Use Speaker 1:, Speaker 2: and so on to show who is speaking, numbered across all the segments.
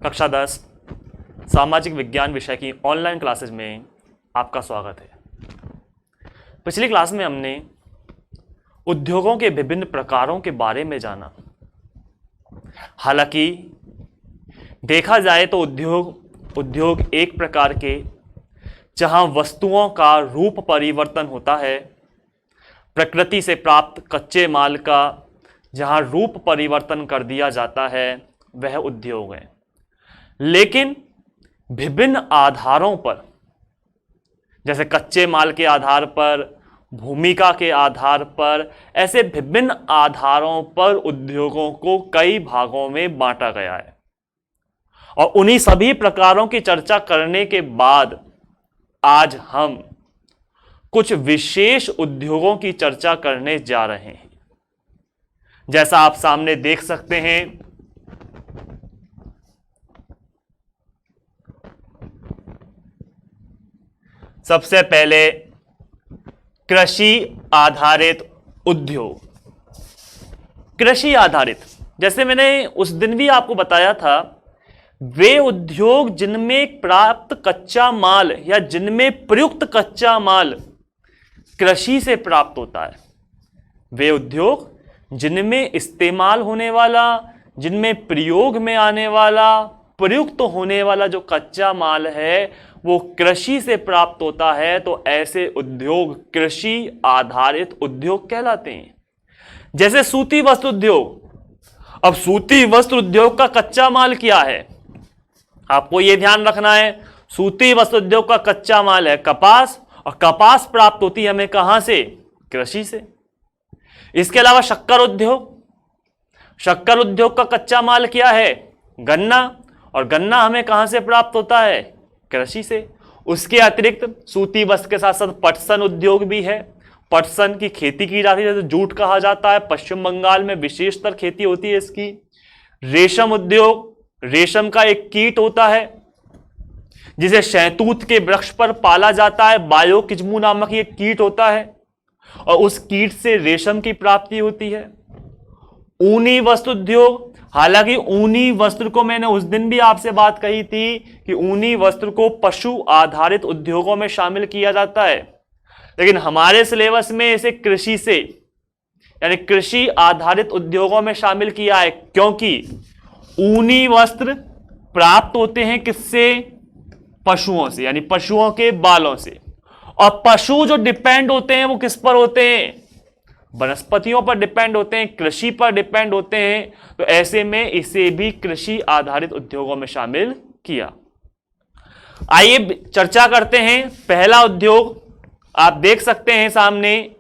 Speaker 1: कक्षा 10 सामाजिक विज्ञान विषय की ऑनलाइन क्लासेस में आपका स्वागत है। पिछली क्लास में हमने उद्योगों के विभिन्न प्रकारों के बारे में जाना। हालांकि देखा जाए तो उद्योग एक प्रकार के जहां वस्तुओं का रूप परिवर्तन होता है, प्रकृति से प्राप्त कच्चे माल का जहां रूप परिवर्तन कर दिया जाता है, वह उद्योग है। लेकिन विभिन्न आधारों पर, जैसे कच्चे माल के आधार पर, भूमिका के आधार पर, ऐसे विभिन्न आधारों पर उद्योगों को कई भागों में बांटा गया है। और उन्हीं सभी प्रकारों की चर्चा करने के बाद आज हम कुछ विशेष उद्योगों की चर्चा करने जा रहे हैं। जैसा आप सामने देख सकते हैं, सबसे पहले कृषि आधारित उद्योग। कृषि आधारित, जैसे मैंने उस दिन भी आपको बताया था, वे उद्योग जिनमें प्राप्त कच्चा माल या जिनमें प्रयुक्त कच्चा माल कृषि से प्राप्त होता है। वे उद्योग जिनमें इस्तेमाल होने वाला, जिनमें प्रयोग में आने वाला, प्रयुक्त होने वाला जो कच्चा माल है वो कृषि से प्राप्त होता है, तो ऐसे उद्योग कृषि आधारित उद्योग कहलाते हैं। जैसे सूती वस्त्र उद्योग। अब सूती वस्त्र उद्योग का कच्चा माल क्या है, आपको यह ध्यान रखना है। सूती वस्त्र उद्योग का कच्चा माल है कपास, और कपास प्राप्त होती है हमें कहां से? कृषि से। इसके अलावा शक्कर उद्योग का कच्चा माल क्या है? गन्ना, और गन्ना हमें कहां से प्राप्त होता है? कृषि से। उसके अतिरिक्त सूती वस्त्र के साथ साथ पटसन उद्योग भी है। पटसन की खेती की जाती है, जैसे जूट कहा जाता है। पश्चिम बंगाल में विशेषतर खेती होती है इसकी। रेशम उद्योग, रेशम का एक कीट होता है जिसे शहतूत के वृक्ष पर पाला जाता है। बायोकिज्मू नामक एक कीट होता है, और उस कीट से रेशम की प्राप्ति होती है। ऊनी वस्त्र उद्योग, हालांकि ऊनी वस्त्र को मैंने उस दिन भी आपसे बात कही थी कि ऊनी वस्त्र को पशु आधारित उद्योगों में शामिल किया जाता है, लेकिन हमारे सिलेबस में इसे कृषि से, यानी कृषि आधारित उद्योगों में शामिल किया है, क्योंकि ऊनी वस्त्र प्राप्त होते हैं किससे? पशुओं से, यानी पशुओं के बालों से। और पशु जो डिपेंड होते हैं वो किस पर होते हैं? वनस्पतियों पर डिपेंड होते हैं, कृषि पर डिपेंड होते हैं। तो ऐसे में इसे भी कृषि आधारित उद्योगों में शामिल किया। आइए चर्चा करते हैं। पहला उद्योग आप देख सकते हैं सामने,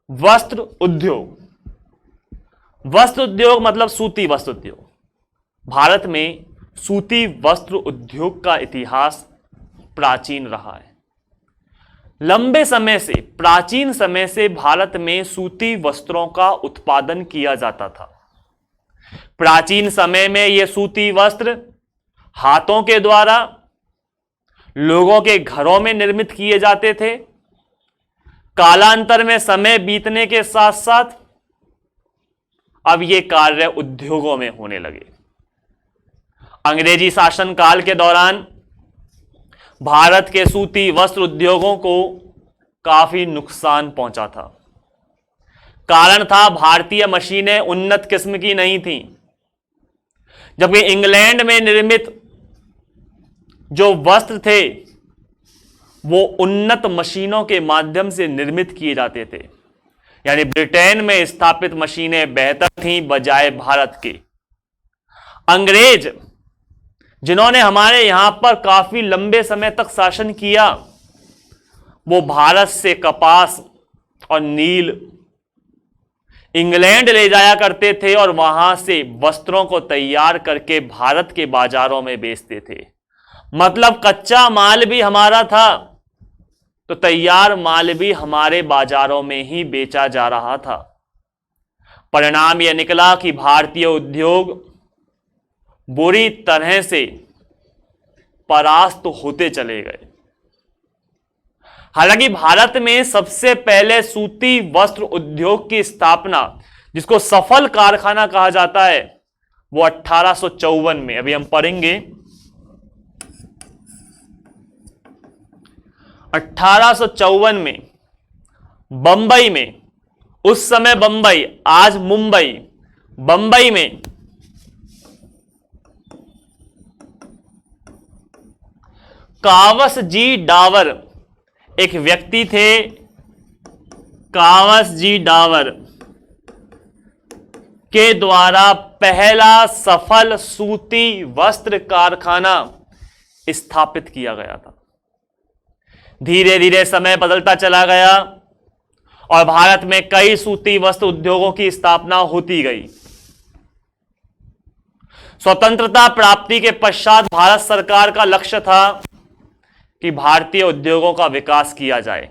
Speaker 1: वस्त्र उद्योग। वस्त्र उद्योग मतलब सूती वस्त्र उद्योग। भारत में सूती वस्त्र उद्योग का इतिहास प्राचीन रहा है। लंबे समय से, प्राचीन समय से भारत में सूती वस्त्रों का उत्पादन किया जाता था। प्राचीन समय में ये सूती वस्त्र हाथों के द्वारा लोगों के घरों में निर्मित किए जाते थे। कालांतर में, समय बीतने के साथ साथ अब ये कार्य उद्योगों में होने लगे। अंग्रेजी शासन काल के दौरान भारत के सूती वस्त्र उद्योगों को काफी नुकसान पहुंचा था। कारण था, भारतीय मशीनें उन्नत किस्म की नहीं थीं, जबकि इंग्लैंड में निर्मित जो वस्त्र थे वो उन्नत मशीनों के माध्यम से निर्मित किए जाते थे। यानी ब्रिटेन में स्थापित मशीनें बेहतर थीं बजाय भारत के। अंग्रेज जिन्होंने हमारे यहां पर काफी लंबे समय तक शासन किया, वो भारत से कपास और नील इंग्लैंड ले जाया करते थे और वहां से वस्त्रों को तैयार करके भारत के बाजारों में बेचते थे। मतलब कच्चा माल भी हमारा था, तो तैयार माल भी हमारे बाजारों में ही बेचा जा रहा था। परिणाम यह निकला कि भारतीय उद्योग बुरी तरह से परास्त होते चले गए। हालांकि भारत में सबसे पहले सूती वस्त्र उद्योग की स्थापना, जिसको सफल कारखाना कहा जाता है, वो 1854 में, अभी हम पढ़ेंगे 1854 में बंबई में, उस समय बंबई, आज मुंबई, बंबई में कावस जी डावर एक व्यक्ति थे, कावस जी डावर के द्वारा पहला सफल सूती वस्त्र कारखाना स्थापित किया गया था। धीरे धीरे समय बदलता चला गया और भारत में कई सूती वस्त्र उद्योगों की स्थापना होती गई। स्वतंत्रता प्राप्ति के पश्चात भारत सरकार का लक्ष्य था कि भारतीय उद्योगों का विकास किया जाए।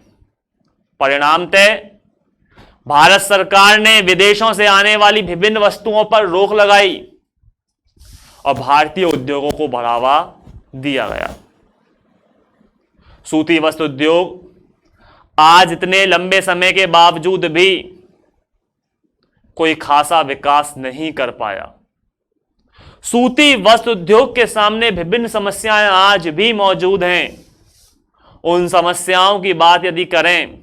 Speaker 1: परिणामतः भारत सरकार ने विदेशों से आने वाली विभिन्न वस्तुओं पर रोक लगाई और भारतीय उद्योगों को बढ़ावा दिया गया। सूती वस्त्र उद्योग आज इतने लंबे समय के बावजूद भी कोई खासा विकास नहीं कर पाया। सूती वस्त्र उद्योग के सामने विभिन्न समस्याएं आज भी मौजूद हैं। उन समस्याओं की बात यदि करें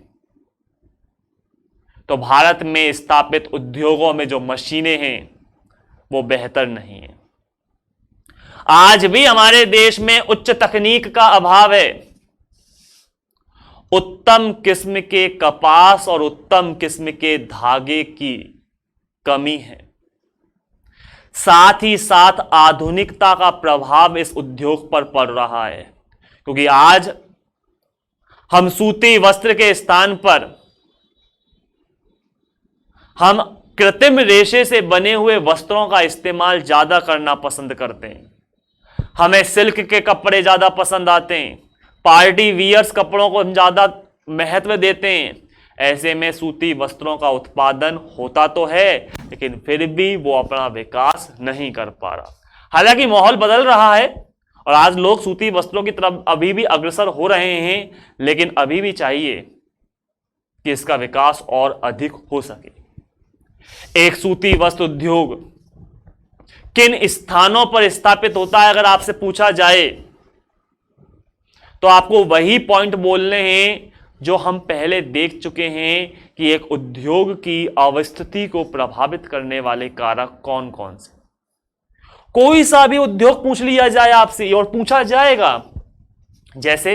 Speaker 1: तो भारत में स्थापित उद्योगों में जो मशीनें हैं वो बेहतर नहीं है। आज भी हमारे देश में उच्च तकनीक का अभाव है। उत्तम किस्म के कपास और उत्तम किस्म के धागे की कमी है। साथ ही साथ आधुनिकता का प्रभाव इस उद्योग पर पड़ रहा है, क्योंकि आज हम सूती वस्त्र के स्थान पर हम कृत्रिम रेशे से बने हुए वस्त्रों का इस्तेमाल ज्यादा करना पसंद करते हैं। हमें सिल्क के कपड़े ज्यादा पसंद आते हैं, पार्टी वियर्स कपड़ों को हम ज्यादा महत्व देते हैं। ऐसे में सूती वस्त्रों का उत्पादन होता तो है, लेकिन फिर भी वो अपना विकास नहीं कर पा रहा। हालांकि माहौल बदल रहा है और आज लोग सूती वस्त्रों की तरफ अभी भी अग्रसर हो रहे हैं, लेकिन अभी भी चाहिए कि इसका विकास और अधिक हो सके। एक सूती वस्त्र उद्योग किन स्थानों पर स्थापित होता है, अगर आपसे पूछा जाए तो आपको वही पॉइंट बोलने हैं जो हम पहले देख चुके हैं कि एक उद्योग की अवस्थिति को प्रभावित करने वाले कारक कौन कौन से। कोई सा भी उद्योग पूछ लिया जाए आपसे और पूछा जाएगा, जैसे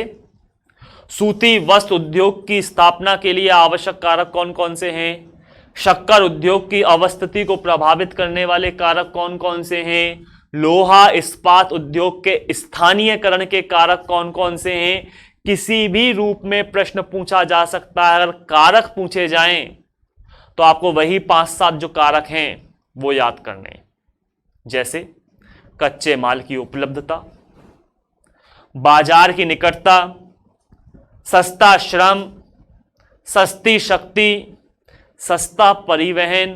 Speaker 1: सूती वस्त्र उद्योग की स्थापना के लिए आवश्यक कारक कौन कौन से हैं, शक्कर उद्योग की अवस्थिति को प्रभावित करने वाले कारक कौन कौन से हैं, लोहा इस्पात उद्योग के स्थानीयकरण के कारक कौन कौन से हैं। किसी भी रूप में प्रश्न पूछा जा सकता है। अगर कारक पूछे जाएं तो आपको वही 5-7 जो कारक हैं वो याद करने हैं, जैसे कच्चे माल की उपलब्धता, बाजार की निकटता, सस्ता श्रम, सस्ती शक्ति, सस्ता परिवहन,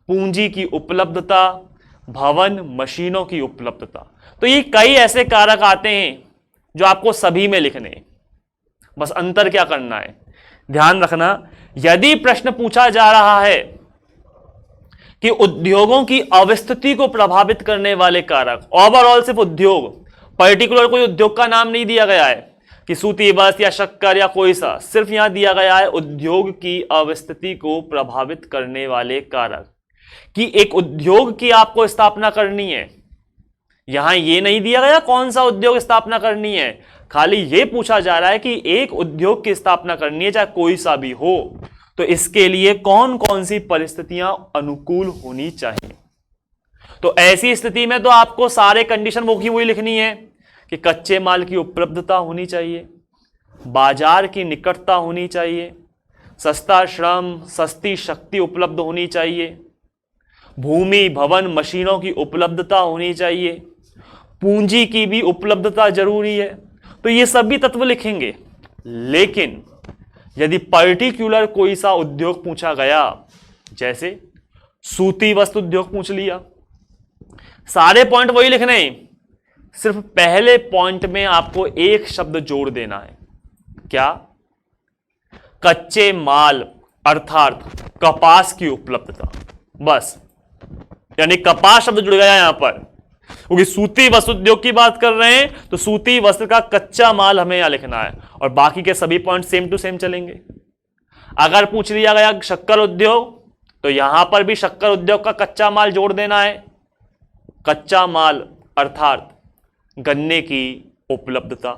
Speaker 1: पूंजी की उपलब्धता, भवन मशीनों की उपलब्धता। तो ये कई ऐसे कारक आते हैं जो आपको सभी में लिखने हैं। बस अंतर क्या करना है, ध्यान रखना, यदि प्रश्न पूछा जा रहा है कि उद्योगों की अवस्थिति को प्रभावित करने वाले कारक, ओवरऑल सिर्फ उद्योग, पर्टिकुलर कोई उद्योग का नाम नहीं दिया गया है कि सूती वस्त्र या शक्कर या कोई सा, सिर्फ यहां दिया गया है उद्योग की अवस्थिति को प्रभावित करने वाले कारक, कि एक उद्योग की आपको स्थापना करनी है। यहां यह नहीं दिया गया कौन सा उद्योग स्थापना करनी है, खाली यह पूछा जा रहा है कि एक उद्योग की स्थापना करनी है, चाहे कोई सा भी हो, तो इसके लिए कौन कौन सी परिस्थितियां अनुकूल होनी चाहिए। तो ऐसी स्थिति में तो आपको सारे कंडीशन वो की वही लिखनी है कि कच्चे माल की उपलब्धता होनी चाहिए, बाजार की निकटता होनी चाहिए, सस्ता श्रम, सस्ती शक्ति उपलब्ध होनी चाहिए, भूमि भवन मशीनों की उपलब्धता होनी चाहिए, पूंजी की भी उपलब्धता जरूरी है। तो ये सभी तत्व लिखेंगे। लेकिन यदि पर्टिकुलर कोई सा उद्योग पूछा गया, जैसे सूती वस्त्र उद्योग पूछ लिया, सारे पॉइंट वही लिखने हैं, सिर्फ पहले पॉइंट में आपको एक शब्द जोड़ देना है, क्या, कच्चे माल अर्थात कपास की उपलब्धता। बस यानी कपास शब्द जुड़ गया यहां पर, क्योंकि सूती वस्त्र उद्योग की बात कर रहे हैं तो सूती वस्त्र का कच्चा माल हमें यहां लिखना है और बाकी के सभी पॉइंट सेम टू सेम चलेंगे। अगर पूछ लिया गया शक्कर उद्योग तो यहां पर भी शक्कर उद्योग का कच्चा माल जोड़ देना है। कच्चा माल अर्थात गन्ने की उपलब्धता,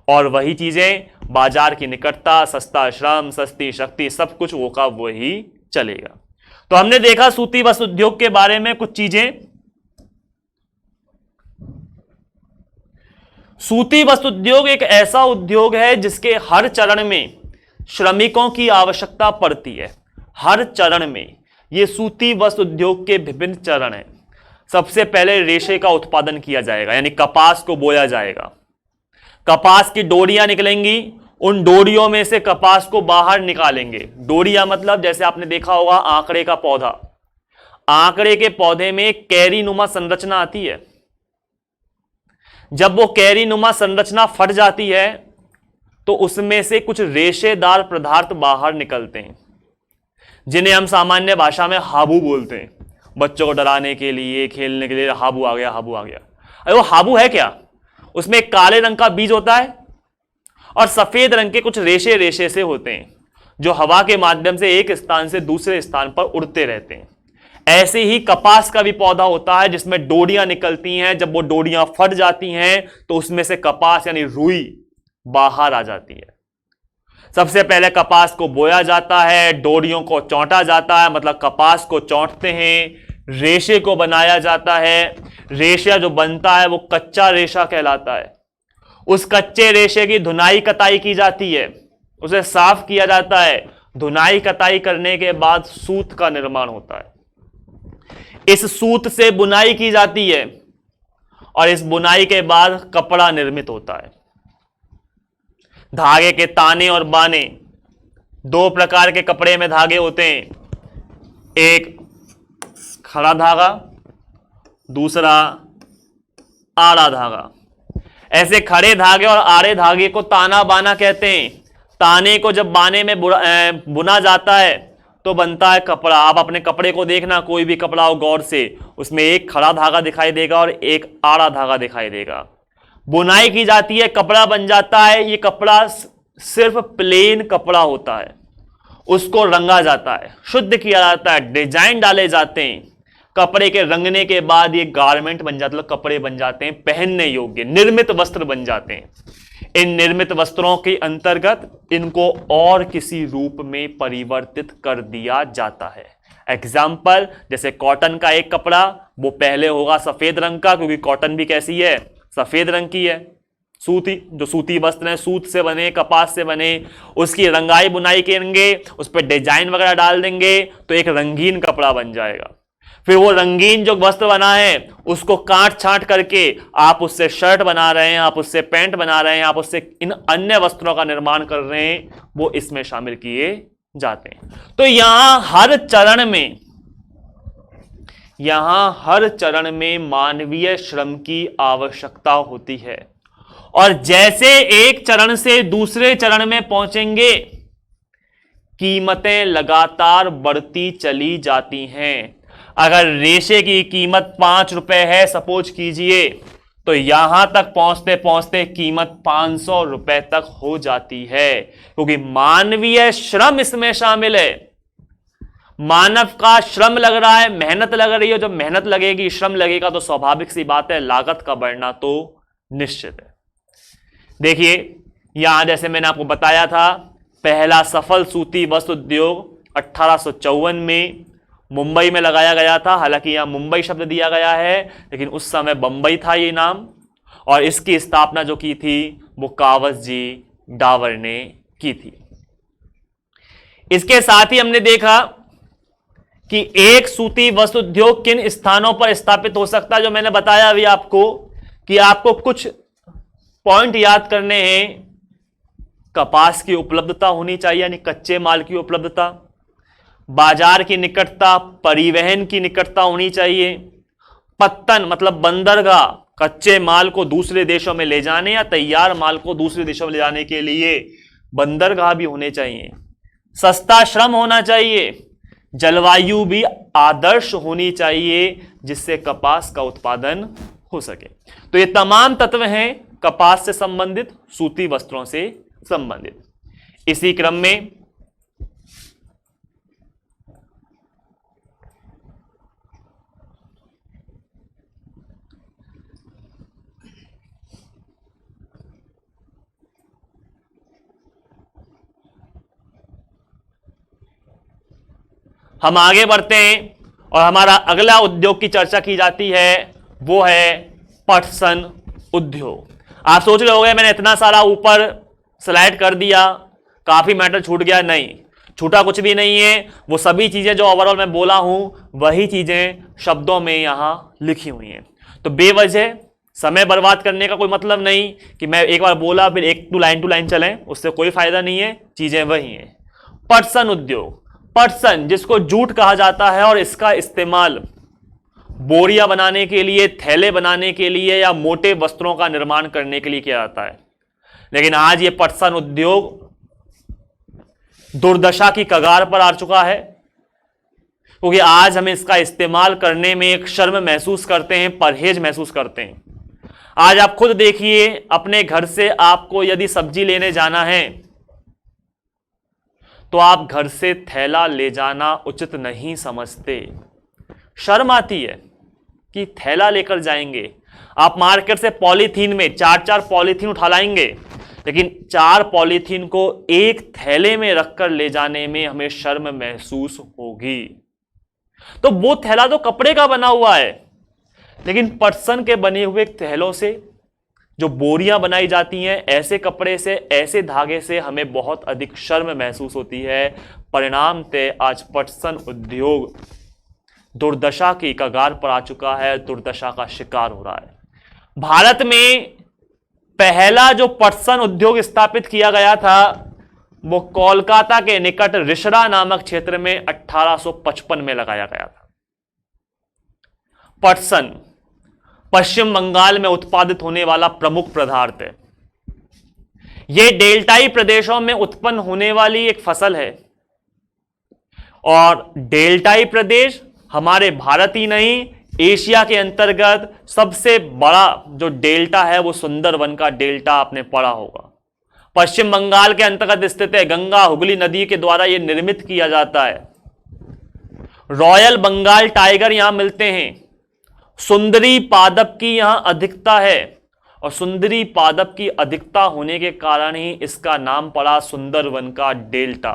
Speaker 1: और वही चीजें बाजार की निकटता, सस्ता श्रम, सस्ती शक्ति, सब कुछ वो का वही चलेगा। तो हमने देखा सूती वस्त्र उद्योग के बारे में कुछ चीजें। सूती वस्त्र उद्योग एक ऐसा उद्योग है जिसके हर चरण में श्रमिकों की आवश्यकता पड़ती है। हर चरण में ये सूती वस्त्र उद्योग के विभिन्न चरण हैं। सबसे पहले रेशे का उत्पादन किया जाएगा, यानी कपास को बोया जाएगा। कपास की डोरियां निकलेंगी, उन डोरियों में से कपास को बाहर निकालेंगे। डोरियां मतलब जैसे आपने देखा होगा आंकड़े का पौधा, आंकड़े के पौधे में कैरी नुमा संरचना आती है। जब वो कैरी नुमा संरचना फट जाती है तो उसमें से कुछ रेशेदार पदार्थ बाहर निकलते हैं, जिन्हें हम सामान्य भाषा में हाबू बोलते हैं। बच्चों को डराने के लिए, खेलने के लिए हाबू आ गया, हाबू आ गया। अरे वो हाबू है क्या? उसमें एक काले रंग का बीज होता है और सफेद रंग के कुछ रेशे रेशे से होते हैं जो हवा के माध्यम से एक स्थान से दूसरे स्थान पर उड़ते रहते हैं। ऐसे ही कपास का भी पौधा होता है जिसमें डोरियां निकलती हैं। जब वो डोरियां फट जाती हैं तो उसमें से कपास यानी रुई बाहर आ जाती है। सबसे पहले कपास को बोया जाता है, डोरियों को चौंटा जाता है, मतलब कपास को चौंटते हैं, रेशे को बनाया जाता है। रेशा जो बनता है वो कच्चा रेशा कहलाता है। उस कच्चे रेशे की धुनाई कताई की जाती है, उसे साफ किया जाता है। धुनाई कताई करने के बाद सूत का निर्माण होता है। इस सूत से बुनाई की जाती है और इस बुनाई के बाद कपड़ा निर्मित होता है। धागे के ताने और बाने, दो प्रकार के कपड़े में धागे होते हैं, एक खड़ा धागा, दूसरा आड़ा धागा। ऐसे खड़े धागे और आड़े धागे को ताना बाना कहते हैं। ताने को जब बाने में बुना जाता है तो बनता है कपड़ा। आप अपने कपड़े को देखना, कोई भी कपड़ा हो गौर से, उसमें एक खड़ा धागा दिखाई देगा और एक आड़ा धागा दिखाई देगा। बुनाई की जाती है, कपड़ा बन जाता है। ये कपड़ा सिर्फ प्लेन कपड़ा होता है, उसको रंगा जाता है, शुद्ध किया जाता है, डिजाइन डाले जाते हैं। कपड़े के रंगने के बाद ये गारमेंट बन जाते हैं, कपड़े बन जाते हैं, पहनने योग्य निर्मित वस्त्र बन जाते हैं। इन निर्मित वस्त्रों के अंतर्गत इनको और किसी रूप में परिवर्तित कर दिया जाता है। एग्जाम्पल, जैसे कॉटन का एक कपड़ा, वो पहले होगा सफेद रंग का, क्योंकि कॉटन भी कैसी है, सफेद रंग की है। सूती, जो सूती वस्त्र हैं सूत से बने, कपास से बने, उसकी रंगाई बुनाई करेंगे, उस पर डिजाइन वगैरह डाल देंगे तो एक रंगीन कपड़ा बन जाएगा। फिर वो रंगीन जो वस्त्र बना है उसको काट छांट करके आप उससे शर्ट बना रहे हैं, आप उससे पैंट बना रहे हैं, आप उससे इन अन्य वस्त्रों का निर्माण कर रहे हैं, वो इसमें शामिल किए जाते हैं। तो यहां हर चरण में मानवीय श्रम की आवश्यकता होती है। और जैसे एक चरण से दूसरे चरण में पहुंचेंगे, कीमतें लगातार बढ़ती चली जाती हैं। अगर रेशे की कीमत 5 रुपए है सपोज कीजिए, तो यहां तक पहुंचते पहुंचते कीमत 500 रुपए तक हो जाती है, क्योंकि मानवीय श्रम इसमें शामिल है। मानव का श्रम लग रहा है, मेहनत लग रही है। जब मेहनत लगेगी, श्रम लगेगा, तो स्वाभाविक सी बात है लागत का बढ़ना तो निश्चित है। देखिए यहां जैसे मैंने आपको बताया था, पहला सफल सूती वस्त्र उद्योग 1854 में मुंबई में लगाया गया था। हालांकि यहां मुंबई शब्द दिया गया है, लेकिन उस समय बंबई था ये नाम। और इसकी स्थापना जो की थी वो कावस जी डावर ने की थी। इसके साथ ही हमने देखा कि एक सूती वस्त्र उद्योग किन स्थानों पर स्थापित हो सकता है, जो मैंने बताया अभी आपको कि आपको कुछ पॉइंट याद करने हैं। कपास की उपलब्धता होनी चाहिए, यानी कच्चे माल की उपलब्धता, बाजार की निकटता, परिवहन की निकटता होनी चाहिए, पत्तन मतलब बंदरगाह, कच्चे माल को दूसरे देशों में ले जाने या तैयार माल को दूसरे देशों में ले जाने के लिए बंदरगाह भी होने चाहिए, सस्ता श्रम होना चाहिए, जलवायु भी आदर्श होनी चाहिए, जिससे कपास का उत्पादन हो सके। तो ये तमाम तत्व हैं कपास से संबंधित, सूती वस्त्रों से संबंधित। इसी क्रम में हम आगे बढ़ते हैं और हमारा अगला उद्योग की चर्चा की जाती है, वो है पटसन उद्योग। आप सोच रहे होंगे मैंने इतना सारा ऊपर स्लाइड कर दिया, काफी मैटर छूट गया। नहीं, छूटा कुछ भी नहीं है। वो सभी चीजें जो ओवरऑल मैं बोला हूं वही चीजें शब्दों में यहां लिखी हुई हैं। तो बेवजह समय बर्बाद करने का कोई मतलब नहीं कि मैं एक बार बोला फिर एक टू लाइन चलें, उससे कोई फायदा नहीं है। चीजें वही हैं। पटसन उद्योग, पटसन जिसको जूट कहा जाता है और इसका इस्तेमाल बोरियां बनाने के लिए, थैले बनाने के लिए या मोटे वस्त्रों का निर्माण करने के लिए किया जाता है। लेकिन आज ये पटसन उद्योग दुर्दशा की कगार पर आ चुका है, क्योंकि आज हम इसका इस्तेमाल करने में एक शर्म महसूस करते हैं, परहेज महसूस करते हैं। आज आप खुद देखिए, अपने घर से आपको यदि सब्जी लेने जाना है तो आप घर से थैला ले जाना उचित नहीं समझते। शर्म आती है कि थैला लेकर जाएंगे। आप मार्केट से पॉलीथीन में 4-4 पॉलीथीन उठा लाएंगे, लेकिन 4 पॉलीथीन को एक थैले में रखकर ले जाने में हमें शर्म महसूस होगी। तो वो थैला तो कपड़े का बना हुआ है, लेकिन पटसन के बने हुए थैलों से जो बोरियां बनाई जाती हैं, ऐसे कपड़े से, ऐसे धागे से हमें बहुत अधिक शर्म महसूस होती है। परिणाम तय आज पटसन उद्योग दुर्दशा की कगार पर आ चुका है, दुर्दशा का शिकार हो रहा है। भारत में पहला जो पटसन उद्योग स्थापित किया गया था वो कोलकाता के निकट रिसरा नामक क्षेत्र में 1855 में लगाया गया था। पटसन पश्चिम बंगाल में उत्पादित होने वाला प्रमुख पदार्थ है। यह डेल्टाई प्रदेशों में उत्पन्न होने वाली एक फसल है, और डेल्टाई प्रदेश हमारे भारत ही नहीं, एशिया के अंतर्गत सबसे बड़ा जो डेल्टा है वो सुंदरवन का डेल्टा आपने पढ़ा होगा। पश्चिम बंगाल के अंतर्गत स्थित है। गंगा हुगली नदी के द्वारा यह निर्मित किया जाता है। रॉयल बंगाल टाइगर यहां मिलते हैं। सुंदरी पादप की यहां अधिकता है, और सुंदरी पादप की अधिकता होने के कारण ही इसका नाम पड़ा सुंदरवन का डेल्टा।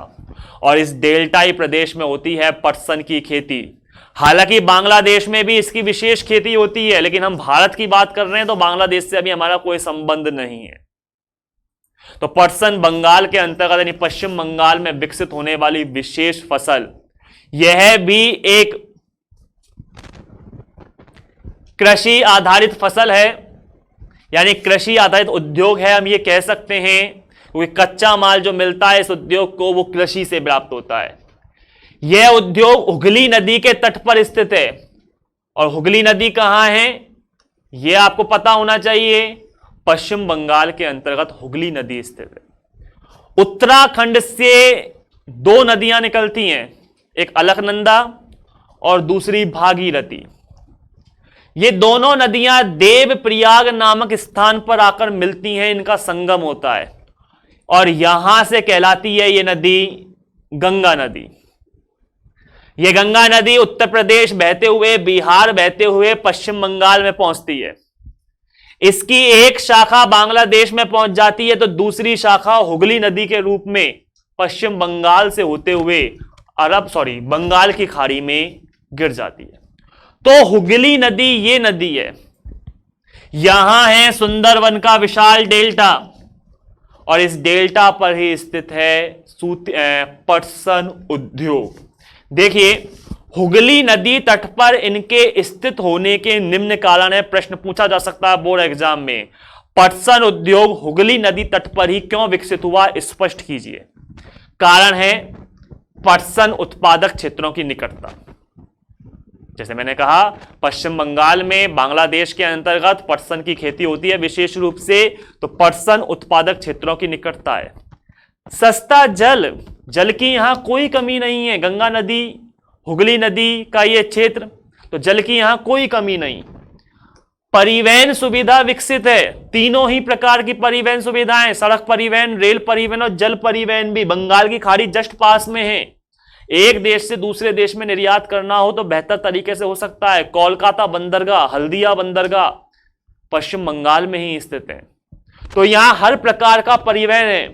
Speaker 1: और इस डेल्टाई प्रदेश में होती है पटसन की खेती। हालांकि बांग्लादेश में भी इसकी विशेष खेती होती है, लेकिन हम भारत की बात कर रहे हैं तो बांग्लादेश से अभी हमारा कोई संबंध नहीं है। तो पटसन बंगाल के अंतर्गत यानी पश्चिम बंगाल में विकसित होने वाली विशेष फसल, यह भी एक कृषि आधारित फसल है, यानी कृषि आधारित उद्योग है। हम ये कह सकते हैं क्योंकि कच्चा माल जो मिलता है इस उद्योग को वो कृषि से प्राप्त होता है। यह उद्योग हुगली नदी के तट पर स्थित है, और हुगली नदी कहां है यह आपको पता होना चाहिए। पश्चिम बंगाल के अंतर्गत हुगली नदी स्थित है। उत्तराखंड से 2 नदियां निकलती हैं, एक अलकनंदा और दूसरी भागीरथी। ये दोनों नदियां देवप्रयाग नामक स्थान पर आकर मिलती हैं, इनका संगम होता है, और यहां से कहलाती है ये नदी गंगा नदी। ये गंगा नदी उत्तर प्रदेश बहते हुए, बिहार बहते हुए पश्चिम बंगाल में पहुंचती है। इसकी एक शाखा बांग्लादेश में पहुंच जाती है, तो दूसरी शाखा हुगली नदी के रूप में पश्चिम बंगाल से होते हुए बंगाल की खाड़ी में गिर जाती है। तो हुगली नदी ये नदी है। यहां है सुंदरवन का विशाल डेल्टा, और इस डेल्टा पर ही स्थित है पटसन उद्योग। देखिए, हुगली नदी तट पर इनके स्थित होने के निम्न कारण है। प्रश्न पूछा जा सकता है बोर्ड एग्जाम में, पटसन उद्योग हुगली नदी तट पर ही क्यों विकसित हुआ, स्पष्ट कीजिए। कारण है पटसन उत्पादक क्षेत्रों की निकटता। जैसे मैंने कहा, पश्चिम बंगाल में बांग्लादेश के अंतर्गत पटसन की खेती होती है विशेष रूप से, तो पटसन उत्पादक क्षेत्रों की निकटता है। सस्ता जल की यहां कोई कमी नहीं है। गंगा नदी, हुगली नदी का यह क्षेत्र, तो जल की यहां कोई कमी नहीं। परिवहन सुविधा विकसित है, तीनों ही प्रकार की परिवहन सुविधाएं, सड़क परिवहन, रेल परिवहन और जल परिवहन भी। बंगाल की खाड़ी जस्ट पास में है। एक देश से दूसरे देश में निर्यात करना हो तो बेहतर तरीके से हो सकता है। कोलकाता बंदरगाह, हल्दिया बंदरगाह पश्चिम बंगाल में ही स्थित है। तो यहां हर प्रकार का परिवहन है,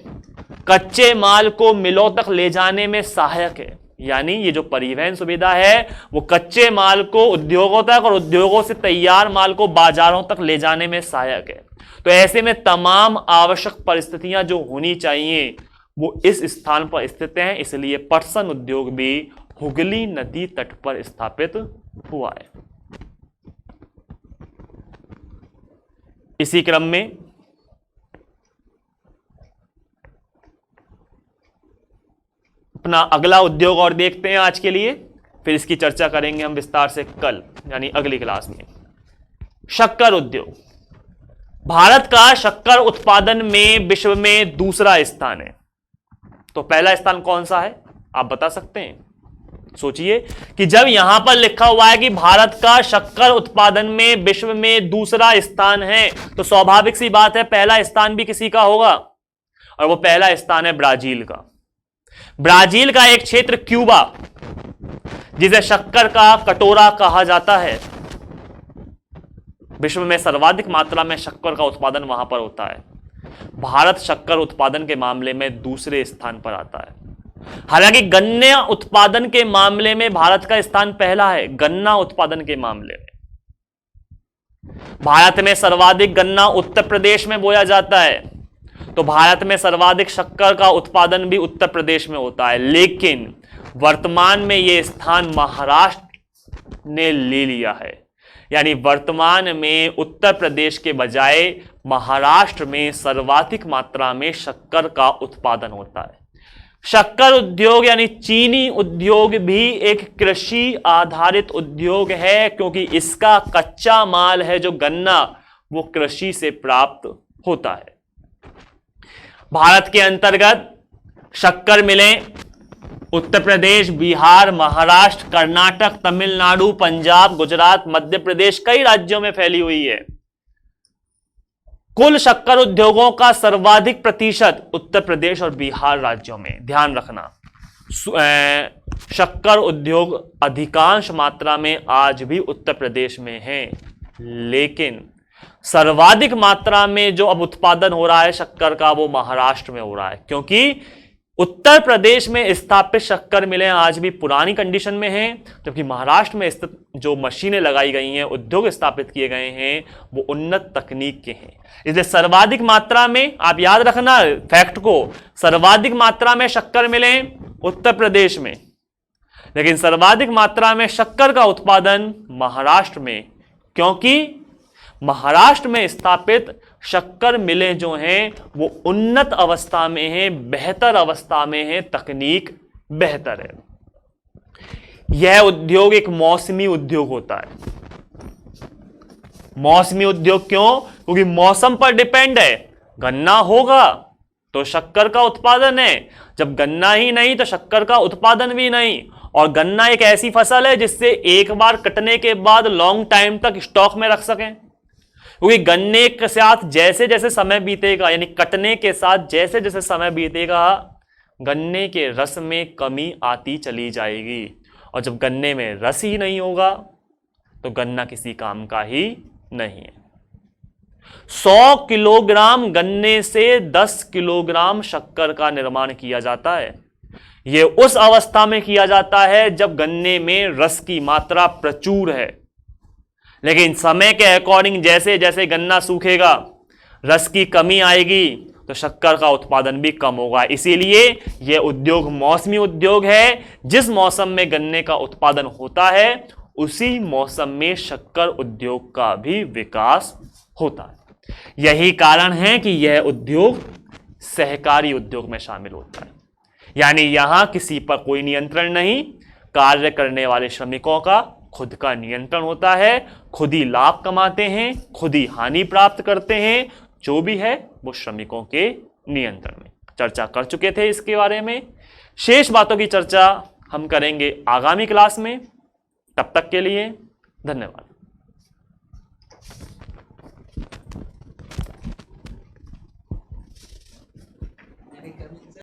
Speaker 1: कच्चे माल को मिलों तक ले जाने में सहायक है। यानी ये जो परिवहन सुविधा है वो कच्चे माल को उद्योगों तक और उद्योगों से तैयार माल को बाजारों तक ले जाने में सहायक है। तो ऐसे में तमाम आवश्यक परिस्थितियां जो होनी चाहिए वो इस स्थान पर स्थित हैं, इसलिए पटसन उद्योग भी हुगली नदी तट पर स्थापित हुआ है। इसी क्रम में अपना अगला उद्योग और देखते हैं आज के लिए, फिर इसकी चर्चा करेंगे हम विस्तार से कल यानी अगली क्लास में। शक्कर उद्योग। भारत का शक्कर उत्पादन में विश्व में दूसरा स्थान है। तो पहला स्थान कौन सा है आप बता सकते हैं? सोचिए कि जब यहां पर लिखा हुआ है कि भारत का शक्कर उत्पादन में विश्व में दूसरा स्थान है तो स्वाभाविक सी बात है पहला स्थान भी किसी का होगा, और वो पहला स्थान है ब्राजील का। ब्राजील का एक क्षेत्र क्यूबा, जिसे शक्कर का कटोरा कहा जाता है, विश्व में सर्वाधिक मात्रा में शक्कर का उत्पादन वहां पर होता है। भारत शक्कर उत्पादन के मामले में दूसरे स्थान पर आता है। हालांकि गन्ना उत्पादन के मामले में भारत का स्थान पहला है। गन्ना उत्पादन के मामले में भारत में सर्वाधिक गन्ना उत्तर प्रदेश में बोया जाता है, तो भारत में सर्वाधिक शक्कर का उत्पादन भी उत्तर प्रदेश में होता है। लेकिन वर्तमान में यह स्थान महाराष्ट्र ने ले लिया है, यानी वर्तमान में उत्तर प्रदेश के बजाय महाराष्ट्र में सर्वाधिक मात्रा में शक्कर का उत्पादन होता है। शक्कर उद्योग यानी चीनी उद्योग भी एक कृषि आधारित उद्योग है, क्योंकि इसका कच्चा माल है जो गन्ना वो कृषि से प्राप्त होता है। भारत के अंतर्गत शक्कर मिलें उत्तर प्रदेश, बिहार, महाराष्ट्र, कर्नाटक, तमिलनाडु, पंजाब, गुजरात, मध्य प्रदेश कई राज्यों में फैली हुई है। कुल शक्कर उद्योगों का सर्वाधिक प्रतिशत उत्तर प्रदेश और बिहार राज्यों में। ध्यान रखना, शक्कर उद्योग अधिकांश मात्रा में आज भी उत्तर प्रदेश में है, लेकिन सर्वाधिक मात्रा में जो अब उत्पादन हो रहा है शक्कर का वो महाराष्ट्र में हो रहा है, क्योंकि उत्तर प्रदेश में स्थापित शक्कर मिलें आज भी पुरानी कंडीशन में हैं, जबकि महाराष्ट्र में स्थित जो मशीनें लगाई गई हैं, उद्योग स्थापित किए गए हैं, वो उन्नत तकनीक के हैं। इसलिए सर्वाधिक मात्रा में, आप याद रखना फैक्ट को, सर्वाधिक मात्रा में शक्कर मिलें उत्तर प्रदेश में, लेकिन सर्वाधिक मात्रा में शक्कर का उत्पादन महाराष्ट्र में, क्योंकि महाराष्ट्र में स्थापित शक्कर मिलें जो हैं वो उन्नत अवस्था में हैं, बेहतर अवस्था में हैं, तकनीक बेहतर है। यह उद्योग एक मौसमी उद्योग होता है। मौसमी उद्योग क्यों? क्योंकि मौसम पर डिपेंड है। गन्ना होगा तो शक्कर का उत्पादन है, जब गन्ना ही नहीं तो शक्कर का उत्पादन भी नहीं। और गन्ना एक ऐसी फसल है जिससे एक बार कटने के बाद लॉन्ग टाइम तक स्टॉक में रख सकें, क्योंकि गन्ने के साथ जैसे जैसे समय बीतेगा, यानी कटने के साथ जैसे जैसे समय बीतेगा, गन्ने के रस में कमी आती चली जाएगी, और जब गन्ने में रस ही नहीं होगा तो गन्ना किसी काम का ही नहीं है। 100 किलोग्राम गन्ने से 10 किलोग्राम शक्कर का निर्माण किया जाता है। यह उस अवस्था में किया जाता है जब गन्ने में रस की मात्रा प्रचुर है, लेकिन समय के अकॉर्डिंग जैसे जैसे गन्ना सूखेगा, रस की कमी आएगी, तो शक्कर का उत्पादन भी कम होगा। इसीलिए यह उद्योग मौसमी उद्योग है। जिस मौसम में गन्ने का उत्पादन होता है उसी मौसम में शक्कर उद्योग का भी विकास होता है। यही कारण है कि यह उद्योग सहकारी उद्योग में शामिल होता है, यानी यहां किसी पर कोई नियंत्रण नहीं, कार्य करने वाले श्रमिकों का खुद का नियंत्रण होता है, खुद ही लाभ कमाते हैं, खुद ही हानि प्राप्त करते हैं, जो भी है वो श्रमिकों के नियंत्रण में। चर्चा कर चुके थे इसके बारे में। शेष बातों की चर्चा हम करेंगे आगामी क्लास में। तब तक के लिए धन्यवाद।